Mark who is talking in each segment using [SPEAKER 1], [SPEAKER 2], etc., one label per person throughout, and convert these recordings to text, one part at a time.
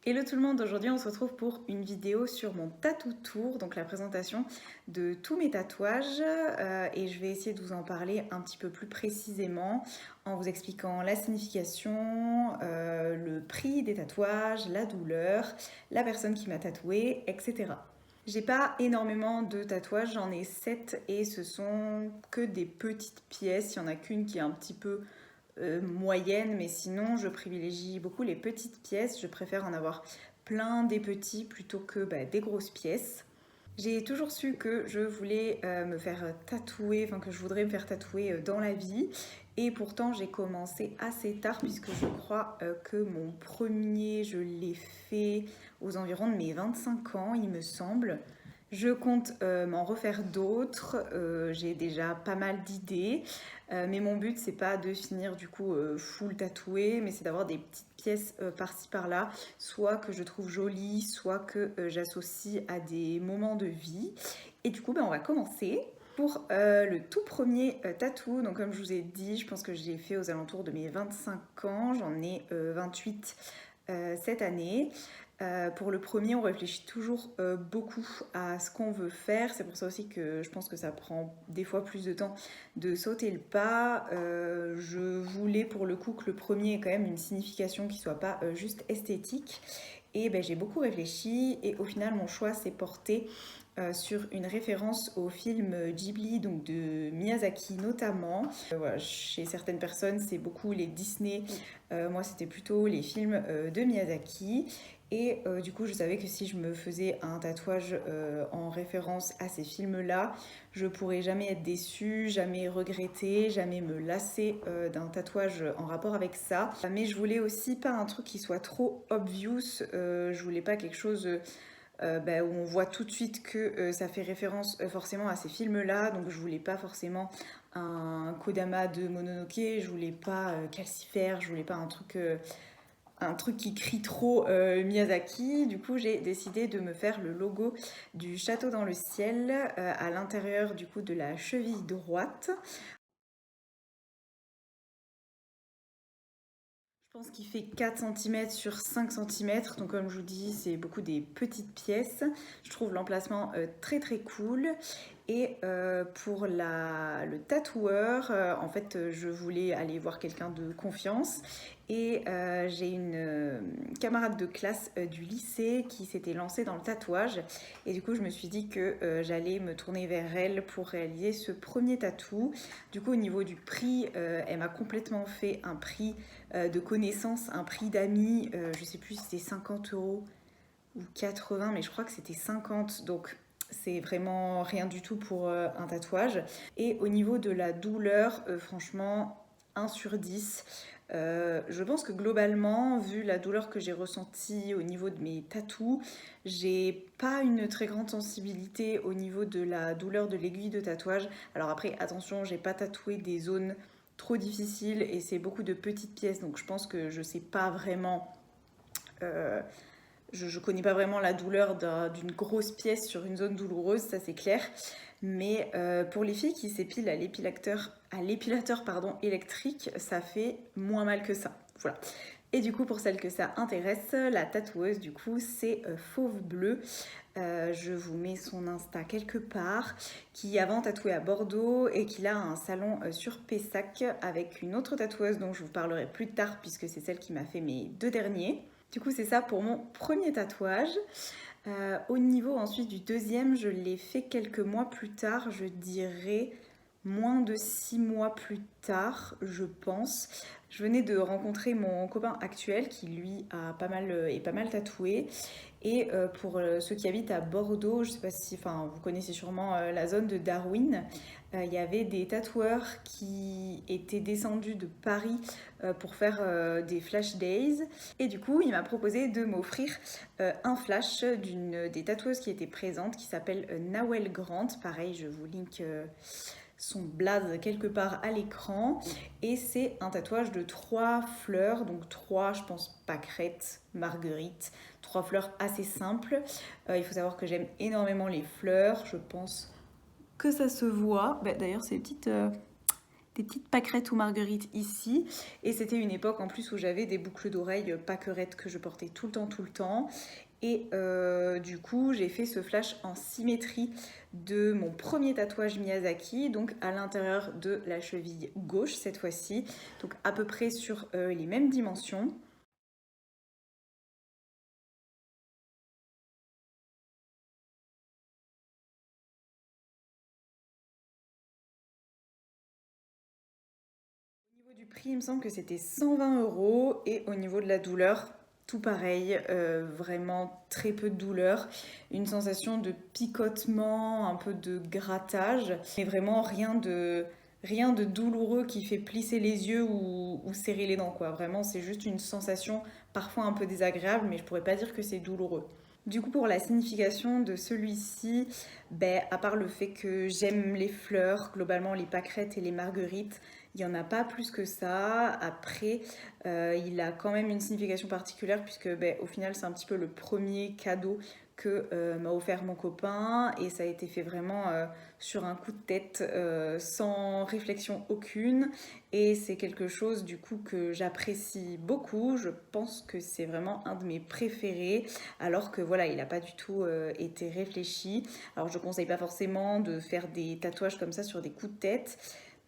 [SPEAKER 1] Hello tout le monde, aujourd'hui on se retrouve pour une vidéo sur mon tattoo tour, donc la présentation de tous mes tatouages et je vais essayer de vous en parler un petit peu plus précisément en vous expliquant la signification, le prix des tatouages, la douleur, la personne qui m'a tatoué, etc. J'ai pas énormément de tatouages, j'en ai 7 et ce sont que des petites pièces, il y en a qu'une qui est un petit peu moyenne, mais sinon je privilégie beaucoup les petites pièces. Je préfère en avoir plein des petits plutôt que des grosses pièces. J'ai toujours su que je voulais me faire tatouer, enfin que je voudrais me faire tatouer dans la vie. Et pourtant j'ai commencé assez tard puisque je crois que mon premier je l'ai fait aux environs de mes 25 ans il me semble. Je compte m'en refaire d'autres, j'ai déjà pas mal d'idées, mais mon but c'est pas de finir du coup full tatoué, mais c'est d'avoir des petites pièces par-ci par-là, soit que je trouve jolies, soit que j'associe à des moments de vie. Et du coup on va commencer. Pour le tout premier tatou, donc comme je vous ai dit, je pense que j'ai fait aux alentours de mes 25 ans, j'en ai 28 cette année. Pour le premier, on réfléchit toujours beaucoup à ce qu'on veut faire. C'est pour ça aussi que je pense que ça prend des fois plus de temps de sauter le pas. Je voulais pour le coup que le premier ait quand même une signification qui soit pas juste esthétique. Et j'ai beaucoup réfléchi et au final mon choix s'est porté sur une référence au film Ghibli, donc de Miyazaki notamment. Voilà, chez certaines personnes c'est beaucoup les Disney, moi c'était plutôt les films de Miyazaki. Et du coup, je savais que si je me faisais un tatouage en référence à ces films-là, je pourrais jamais être déçue, jamais regretter, jamais me lasser d'un tatouage en rapport avec ça. Mais je voulais aussi pas un truc qui soit trop obvious. Je voulais pas quelque chose où on voit tout de suite que ça fait référence forcément à ces films-là. Donc je voulais pas forcément un Kodama de Mononoke, je voulais pas Calcifère, je voulais pas un truc qui crie trop Miyazaki. Du coup, j'ai décidé de me faire le logo du château dans le ciel à l'intérieur du coup de la cheville droite. Je pense qu'il fait 4 cm sur 5 cm, donc comme je vous dis, c'est beaucoup des petites pièces. Je trouve l'emplacement très très cool. Et pour le tatoueur, en fait, je voulais aller voir quelqu'un de confiance. Et j'ai une camarade de classe du lycée qui s'était lancée dans le tatouage. Et du coup, je me suis dit que j'allais me tourner vers elle pour réaliser ce premier tatou. Du coup, au niveau du prix, elle m'a complètement fait un prix de connaissances, un prix d'amis, je sais plus si c'était 50 € ou 80, mais je crois que c'était 50, donc c'est vraiment rien du tout pour un tatouage. Et au niveau de la douleur, franchement, 1 sur 10. Je pense que globalement, vu la douleur que j'ai ressentie au niveau de mes tatous, j'ai pas une très grande sensibilité au niveau de la douleur de l'aiguille de tatouage. Alors après, attention, j'ai pas tatoué des zones trop difficiles et c'est beaucoup de petites pièces, donc je pense que je sais pas vraiment euh, je connais pas vraiment la douleur d'une grosse pièce sur une zone douloureuse, ça c'est clair. Mais pour les filles qui s'épilent à l'épilateur pardon, électrique, ça fait moins mal que ça. Voilà. Et du coup, pour celle que ça intéresse, la tatoueuse, du coup, c'est Fauve Bleu. Je vous mets son Insta quelque part, qui avant tatouait à Bordeaux et qui a un salon sur Pessac avec une autre tatoueuse dont je vous parlerai plus tard puisque c'est celle qui m'a fait mes 2 derniers. Du coup, c'est ça pour mon premier tatouage. Au niveau ensuite du deuxième, je l'ai fait quelques mois plus tard, je dirais moins de 6 mois plus tard, je pense. Je venais de rencontrer mon copain actuel qui lui a est pas mal tatoué. Et pour ceux qui habitent à Bordeaux, je sais pas si, enfin, vous connaissez sûrement la zone de Darwin. Il y avait des tatoueurs qui étaient descendus de Paris pour faire des flash days. Et du coup, il m'a proposé de m'offrir un flash d'une des tatoueuses qui était présente, qui s'appelle Nawel Grant. Pareil, je vous link son blaze quelque part à l'écran. Et c'est un tatouage de 3 fleurs, donc 3, je pense, pâquerettes, marguerites, 3 fleurs assez simples. Il faut savoir que j'aime énormément les fleurs, je pense que ça se voit. D'ailleurs, c'est des petites pâquerettes ou marguerites ici. Et c'était une époque en plus où j'avais des boucles d'oreilles pâquerettes que je portais tout le temps. Et du coup, j'ai fait ce flash en symétrie de mon premier tatouage Miyazaki, donc à l'intérieur de la cheville gauche cette fois-ci, donc à peu près sur les mêmes dimensions. Au niveau du prix, il me semble que c'était 120 € et au niveau de la douleur, tout pareil, vraiment très peu de douleur, une sensation de picotement, un peu de grattage, mais vraiment rien de douloureux qui fait plisser les yeux ou serrer les dents, quoi. Vraiment, c'est juste une sensation parfois un peu désagréable, mais je pourrais pas dire que c'est douloureux. Du coup, pour la signification de celui-ci, ben, à part le fait que j'aime les fleurs, globalement les pâquerettes et les marguerites, il n'y en a pas plus que ça. Après, il a quand même une signification particulière puisque ben, au final, c'est un petit peu le premier cadeau que m'a offert mon copain et ça a été fait vraiment sur un coup de tête, sans réflexion aucune. Et c'est quelque chose du coup que j'apprécie beaucoup. Je pense que c'est vraiment un de mes préférés alors que voilà, il n'a pas du tout été réfléchi. Alors je ne conseille pas forcément de faire des tatouages comme ça sur des coups de tête,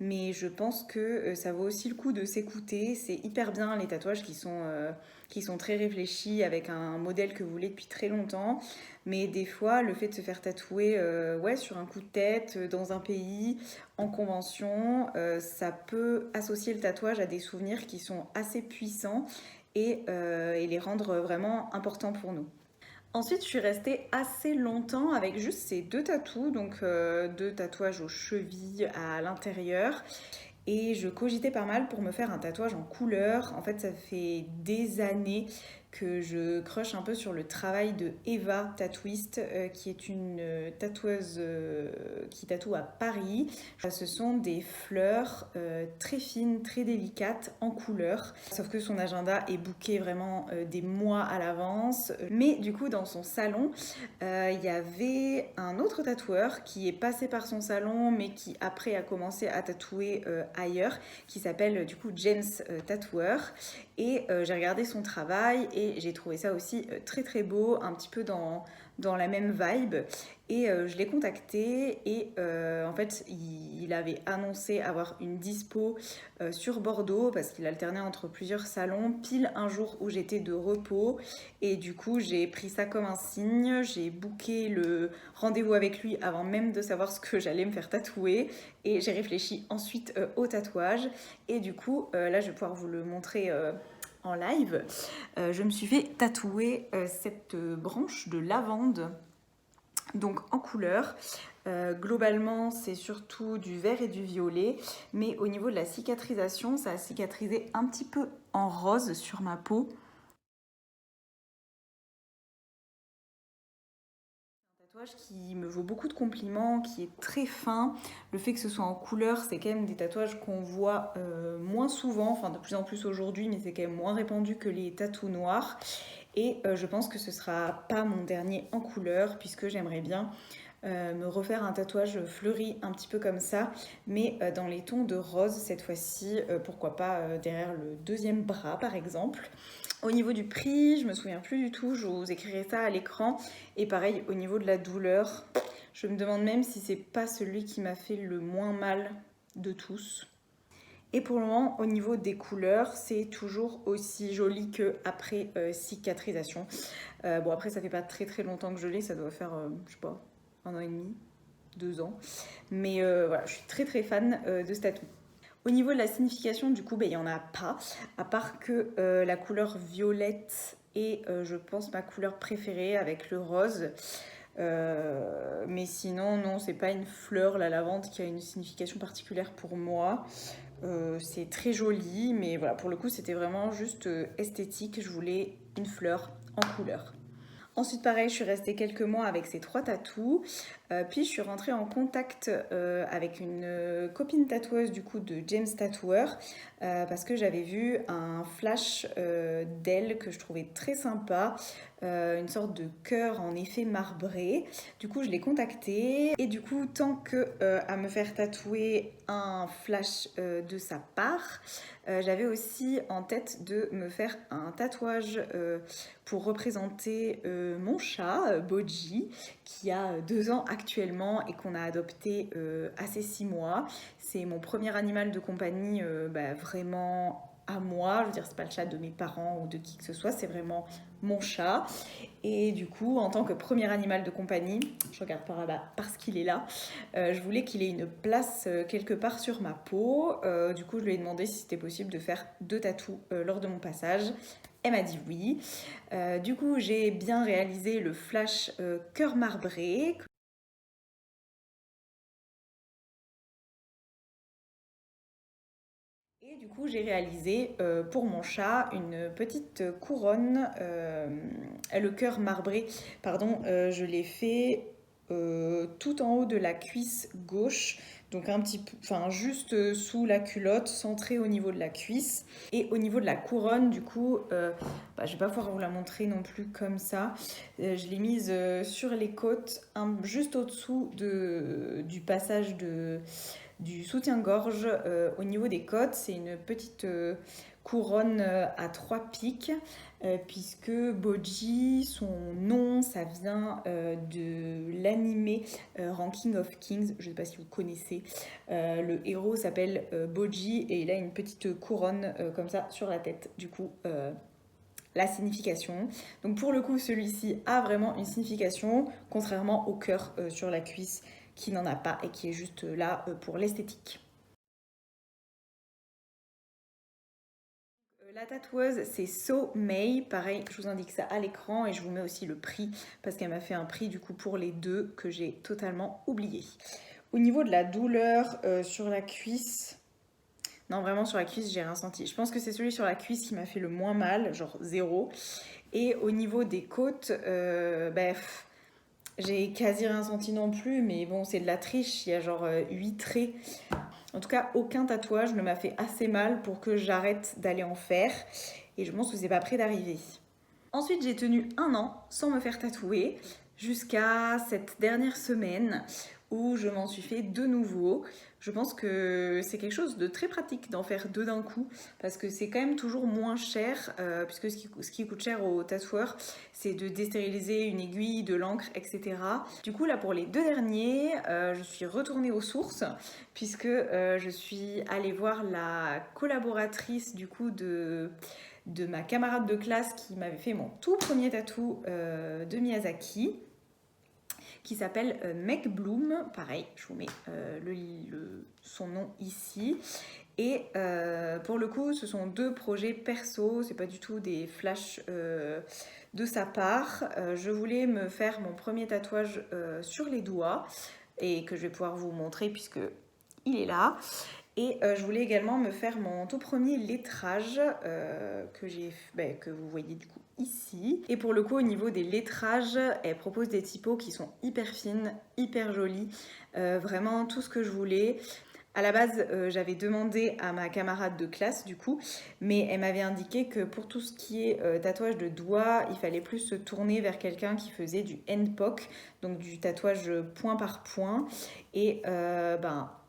[SPEAKER 1] mais je pense que ça vaut aussi le coup de s'écouter. C'est hyper bien les tatouages qui sont très réfléchis avec un modèle que vous voulez depuis très longtemps. Mais des fois, le fait de se faire tatouer ouais, sur un coup de tête, dans un pays, en convention, ça peut associer le tatouage à des souvenirs qui sont assez puissants et les rendre vraiment importants pour nous. Ensuite, je suis restée assez longtemps avec juste ces deux tatous, donc deux tatouages aux chevilles à l'intérieur. Et je cogitais pas mal pour me faire un tatouage en couleur. En fait, ça fait des années que je crush un peu sur le travail de Eva Tattooist, qui est une tatoueuse qui tatoue à Paris. Ce sont des fleurs très fines, très délicates, en couleur. Sauf que son agenda est booké vraiment des mois à l'avance. Mais du coup, dans son salon, il y avait un autre tatoueur qui est passé par son salon, mais qui après a commencé à tatouer ailleurs, qui s'appelle du coup James Tatoueur. Et j'ai regardé son travail et j'ai trouvé ça aussi très très beau, un petit peu dans la même vibe. Et je l'ai contacté et en fait il avait annoncé avoir une dispo sur Bordeaux parce qu'il alternait entre plusieurs salons, pile un jour où j'étais de repos. Et du coup j'ai pris ça comme un signe, j'ai booké le rendez-vous avec lui avant même de savoir ce que j'allais me faire tatouer. Et j'ai réfléchi ensuite au tatouage. Et du coup là je vais pouvoir vous le montrer en live. Je me suis fait tatouer cette branche de lavande, donc en couleur. Globalement, c'est surtout du vert et du violet, mais au niveau de la cicatrisation, ça a cicatrisé un petit peu en rose sur ma peau. Tatouage qui me vaut beaucoup de compliments, qui est très fin. Le fait que ce soit en couleur, c'est quand même des tatouages qu'on voit moins souvent, enfin de plus en plus aujourd'hui, mais c'est quand même moins répandu que les tatous noirs. Et je pense que ce sera pas mon dernier en couleur, puisque j'aimerais bien me refaire un tatouage fleuri un petit peu comme ça, mais dans les tons de rose cette fois-ci, pourquoi pas derrière le deuxième bras par exemple. Au niveau du prix, je me souviens plus du tout, je vous écrirai ça à l'écran. Et pareil, au niveau de la douleur, je me demande même si c'est pas celui qui m'a fait le moins mal de tous. Et pour le moment, au niveau des couleurs, c'est toujours aussi joli qu'après cicatrisation. Bon, après, ça fait pas très très longtemps que je l'ai, ça doit faire, je sais pas, 1 an et demi, 2 ans. Mais voilà, je suis très très fan de ce tatou. Au niveau de la signification, du coup, ben, il n'y en a pas, à part que la couleur violette est, je pense, ma couleur préférée avec le rose. Mais sinon, non, c'est pas une fleur, la lavande, qui a une signification particulière pour moi. C'est très joli, mais voilà, pour le coup, c'était vraiment juste esthétique. Je voulais une fleur en couleur. Ensuite, pareil, je suis restée quelques mois avec ces 3 tatous. Puis, je suis rentrée en contact avec une copine tatoueuse du coup de James Tatoueur parce que j'avais vu un flash d'elle que je trouvais très sympa, une sorte de cœur en effet marbré. Du coup, je l'ai contacté et du coup, tant que à me faire tatouer un flash de sa part, j'avais aussi en tête de me faire un tatouage pour représenter mon chat, Boji, qui a 2 ans actuellement et qu'on a adopté à ses 6 mois. C'est mon premier animal de compagnie vraiment à moi. Je veux dire, c'est pas le chat de mes parents ou de qui que ce soit, c'est vraiment mon chat. Et du coup, en tant que premier animal de compagnie, je regarde par là-bas parce qu'il est là, je voulais qu'il ait une place quelque part sur ma peau. Du coup, je lui ai demandé si c'était possible de faire 2 tatous lors de mon passage. Elle m'a dit oui. Du coup, j'ai bien réalisé le flash cœur marbré. Et du coup, j'ai réalisé pour mon chat une petite couronne, le cœur marbré, pardon, je l'ai fait tout en haut de la cuisse gauche, donc un petit peu, enfin juste sous la culotte, centré au niveau de la cuisse. Et au niveau de la couronne, du coup, je vais pas pouvoir vous la montrer non plus comme ça. Je l'ai mise sur les côtes, juste au-dessous du passage du soutien-gorge au niveau des côtes. C'est une petite couronne à 3 pics puisque Boji, son nom, ça vient de l'animé Ranking of Kings. Je ne sais pas si vous connaissez. Le héros s'appelle Boji et il a une petite couronne comme ça sur la tête. Du coup, la signification. Donc pour le coup, celui-ci a vraiment une signification, contrairement au cœur sur la cuisse qui n'en a pas et qui est juste là pour l'esthétique. La tatoueuse, c'est So May. Pareil, je vous indique ça à l'écran et je vous mets aussi le prix parce qu'elle m'a fait un prix du coup pour les deux que j'ai totalement oublié. Au niveau de la douleur sur la cuisse, non vraiment sur la cuisse j'ai rien senti. Je pense que c'est celui sur la cuisse qui m'a fait le moins mal, genre 0. Et au niveau des côtes, j'ai quasi rien senti non plus, mais bon c'est de la triche, il y a genre 8 traits. En tout cas, aucun tatouage ne m'a fait assez mal pour que j'arrête d'aller en faire. Et je pense que c'est pas près d'arriver. Ensuite, j'ai tenu 1 an sans me faire tatouer jusqu'à cette dernière semaine où je m'en suis fait 2 nouveaux. Je pense que c'est quelque chose de très pratique d'en faire 2 d'un coup parce que c'est quand même toujours moins cher puisque ce qui coûte cher aux tatoueurs c'est de déstériliser une aiguille, de l'encre, etc. Du coup là pour les 2 derniers, je suis retournée aux sources puisque je suis allée voir la collaboratrice du coup de ma camarade de classe qui m'avait fait mon tout premier tatou de Miyazaki qui s'appelle Meg Bloom. Pareil, je vous mets son nom ici. Et pour le coup, ce sont 2 projets perso, c'est pas du tout des flashs de sa part. Je voulais me faire mon premier tatouage sur les doigts et que je vais pouvoir vous montrer puisque il est là. Et je voulais également me faire mon tout premier lettrage que vous voyez du coup ici. Et pour le coup, au niveau des lettrages, elle propose des typos qui sont hyper fines, hyper jolies. Vraiment tout ce que je voulais. À la base, j'avais demandé à ma camarade de classe du coup, mais elle m'avait indiqué que pour tout ce qui est tatouage de doigts, il fallait plus se tourner vers quelqu'un qui faisait du handpoke, donc du tatouage point par point. Et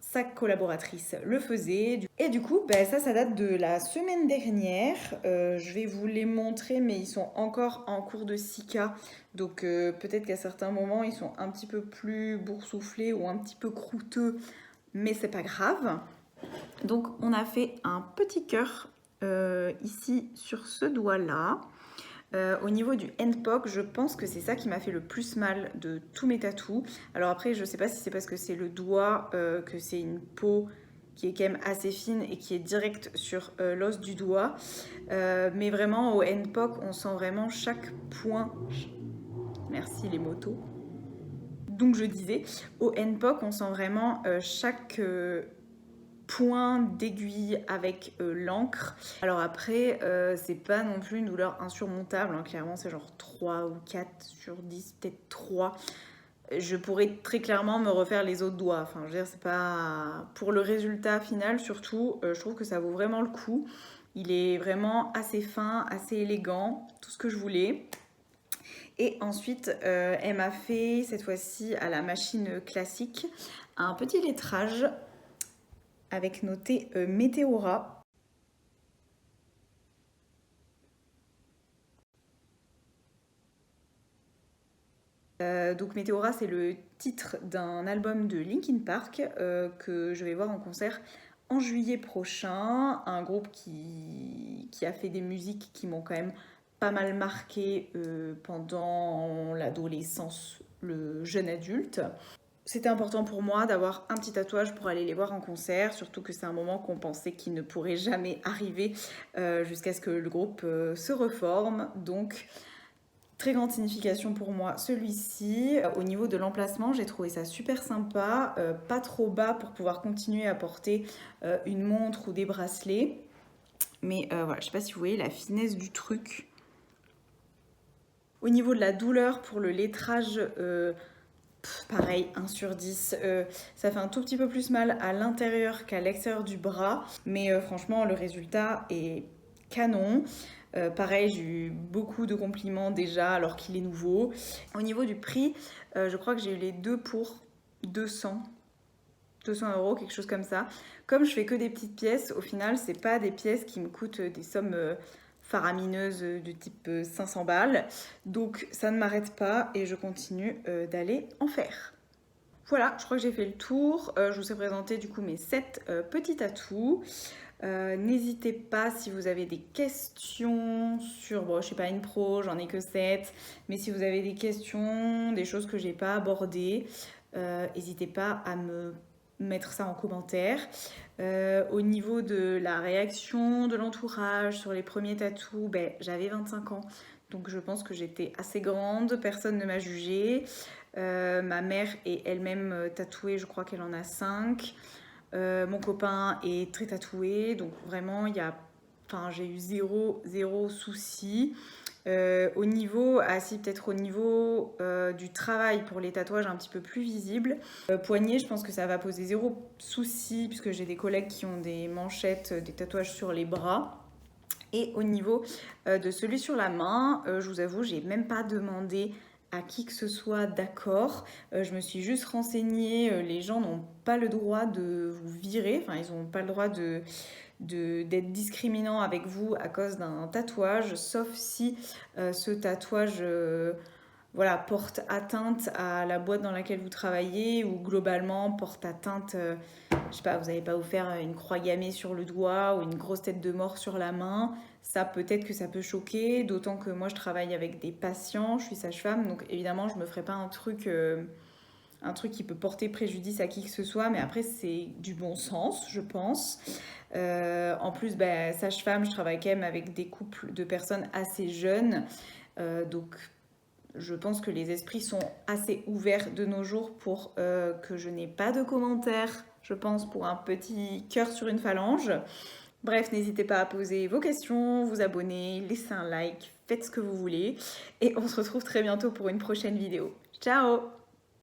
[SPEAKER 1] sa collaboratrice le faisait. Et du coup, ça date de la semaine dernière. Je vais vous les montrer, mais ils sont encore en cours de Sika. Donc peut-être qu'à certains moments, ils sont un petit peu plus boursouflés ou un petit peu croûteux, mais c'est pas grave. Donc on a fait un petit cœur ici sur ce doigt-là. Au niveau du handpoke, je pense que c'est ça qui m'a fait le plus mal de tous mes tatous. Alors après, je sais pas si c'est parce que c'est le doigt, que c'est une peau qui est quand même assez fine et qui est directe sur l'os du doigt. Mais vraiment, au handpoke, on sent vraiment chaque point. Merci les motos. Donc je disais, au handpoke, on sent vraiment chaque point d'aiguille avec l'encre. Alors après, c'est pas non plus une douleur insurmontable, hein. Clairement c'est genre 3 ou 4 sur 10, peut-être 3. je pourrais très clairement me refaire les autres doigts. Enfin, je veux dire, c'est pas... Pour le résultat final, surtout, je trouve que ça vaut vraiment le coup. Il est vraiment assez fin, assez élégant, tout ce que je voulais. Et ensuite, elle m'a fait, cette fois-ci, à la machine classique, un petit lettrage avec noté Météora. Donc Météora, c'est le titre d'un album de Linkin Park que je vais voir en concert en juillet prochain. Un groupe qui a fait des musiques qui m'ont quand même pas mal marqué pendant l'adolescence, le jeune adulte. C'était important pour moi d'avoir un petit tatouage pour aller les voir en concert, surtout que c'est un moment qu'on pensait qu'il ne pourrait jamais arriver jusqu'à ce que le groupe se reforme. Donc très grande signification pour moi celui-ci. Au niveau de l'emplacement, j'ai trouvé ça super sympa, pas trop bas pour pouvoir continuer à porter une montre ou des bracelets. Mais voilà, je sais pas si vous voyez la finesse du truc. Au niveau de la douleur pour le lettrage, pareil, 1 sur 10. Ça fait un tout petit peu plus mal à l'intérieur qu'à l'extérieur du bras. Mais franchement, le résultat est canon. Pareil, j'ai eu beaucoup de compliments déjà alors qu'il est nouveau. Au niveau du prix, je crois que j'ai eu les deux pour 200 euros, quelque chose comme ça. Comme je fais que des petites pièces, au final, c'est pas des pièces qui me coûtent des sommes faramineuses du type 500 balles. Donc ça ne m'arrête pas et je continue d'aller en faire. Voilà, je crois que j'ai fait le tour. Je vous ai présenté du coup mes 7 petits tatous. N'hésitez pas si vous avez des questions sur, bon, je sais pas, une pro, j'en ai que 7, mais si vous avez des questions, des choses que j'ai pas abordées, n'hésitez pas à me mettre ça en commentaire. Au niveau de la réaction de l'entourage sur les premiers tatous, ben, j'avais 25 ans, donc je pense que j'étais assez grande, personne ne m'a jugée. Ma mère est elle-même tatouée, je crois qu'elle en a 5. Mon copain est très tatoué, donc vraiment, j'ai eu zéro souci. Au niveau, si peut-être au niveau du travail pour les tatouages un petit peu plus visibles. Poignet, je pense que ça va poser zéro souci puisque j'ai des collègues qui ont des manchettes, des tatouages sur les bras. Et au niveau de celui sur la main, je vous avoue, j'ai même pas demandé à qui que ce soit d'accord. Je me suis juste renseignée. Les gens n'ont pas le droit de vous virer. Enfin, ils n'ont pas le droit d'être discriminants avec vous à cause d'un tatouage, sauf si ce tatouage voilà, porte atteinte à la boîte dans laquelle vous travaillez ou globalement porte atteinte, je sais pas, vous n'allez pas vous faire une croix gammée sur le doigt ou une grosse tête de mort sur la main. Ça, peut-être que ça peut choquer, d'autant que moi je travaille avec des patients, je suis sage-femme, donc évidemment je me ferai pas un truc qui peut porter préjudice à qui que ce soit, mais après c'est du bon sens, je pense. En plus, bah, sage-femme, je travaille quand même avec des couples de personnes assez jeunes, donc je pense que les esprits sont assez ouverts de nos jours pour que je n'ai pas de commentaires, je pense, pour un petit cœur sur une phalange. Bref, n'hésitez pas à poser vos questions, vous abonner, laisser un like, faites ce que vous voulez. Et on se retrouve très bientôt pour une prochaine vidéo. Ciao!